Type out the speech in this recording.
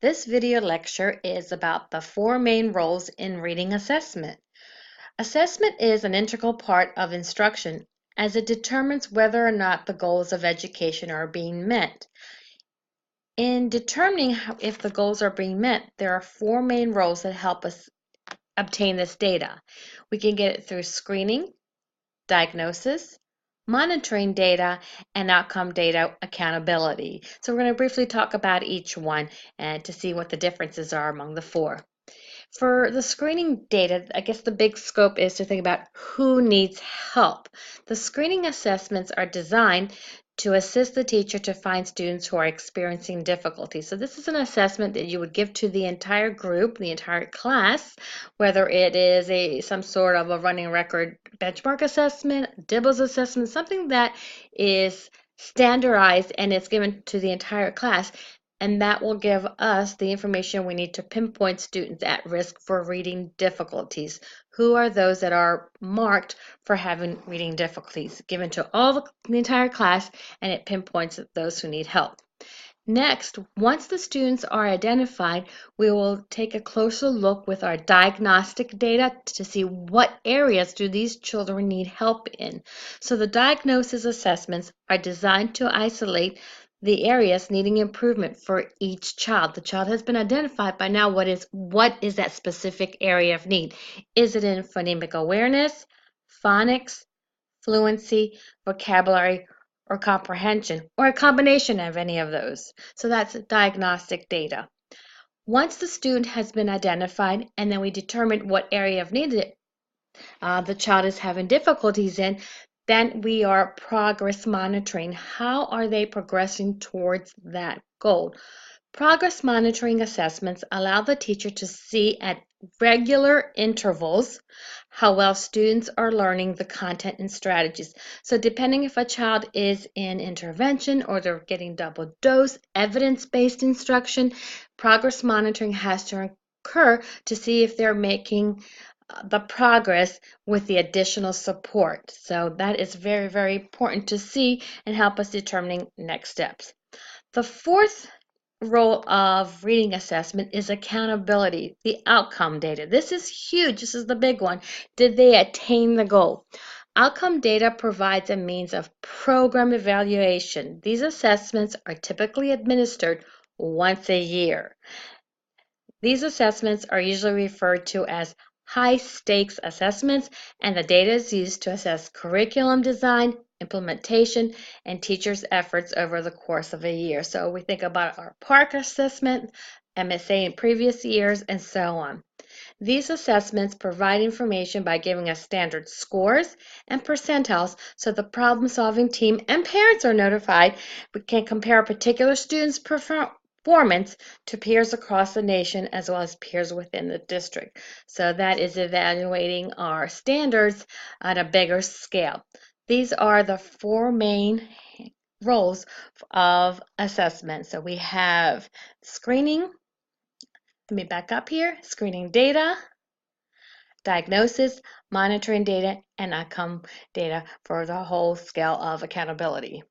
This video lecture is about the four main roles in reading assessment. Assessment is an integral part of instruction as it determines whether or not the goals of education are being met. In determining if the goals are being met, there are four main roles that help us obtain this data. We can get it through screening, diagnosis, monitoring data, and outcome data accountability. So we're going to briefly talk about each one and to see what the differences are among the four. For the screening data, I guess the big scope is to think about who needs help. The screening assessments are designed to assist the teacher to find students who are experiencing difficulties. So this is an assessment that you would give to the entire group, the entire class, whether it is some sort of a running record benchmark assessment, DIBELS assessment, something that is standardized and it's given to the entire class. And that will give us the information we need to pinpoint students at risk for reading difficulties. Who are those that are marked for having reading difficulties? Given to all the entire class, and it pinpoints those who need help. Next, once the students are identified, we will take a closer look with our diagnostic data to see what areas do these children need help in. So the diagnosis assessments are designed to isolate the areas needing improvement for each child. The child has been identified by now. What is that specific area of need? Is it in phonemic awareness, phonics, fluency, vocabulary, or comprehension, or a combination of any of those? So that's diagnostic data. Once the student has been identified and then we determine what area of need the child is having difficulties in, then we are progress monitoring. How are they progressing towards that goal? Progress monitoring assessments allow the teacher to see at regular intervals how well students are learning the content and strategies. So depending if a child is in intervention or they're getting double dose, evidence-based instruction, progress monitoring has to occur to see if they're making the progress with the additional support. So that is very, very important to see and help us determining next steps. The fourth role of reading assessment is accountability, the outcome data. This is huge. This is the big one. Did they attain the goal? Outcome data provides a means of program evaluation. These assessments are typically administered once a year. These assessments are usually referred to as high-stakes assessments, and the data is used to assess curriculum design, implementation, and teachers' efforts over the course of a year. So we think about our PARCC assessment, MSA in previous years, and so on. These assessments provide information by giving us standard scores and percentiles so the problem-solving team and parents are notified. We can compare a particular student's performance to peers across the nation as well as peers within the district. So that is evaluating our standards on a bigger scale. These are the four main roles of assessment. So we have screening. Let me back up here. Screening data, diagnosis, monitoring data, and outcome data for the whole scale of accountability.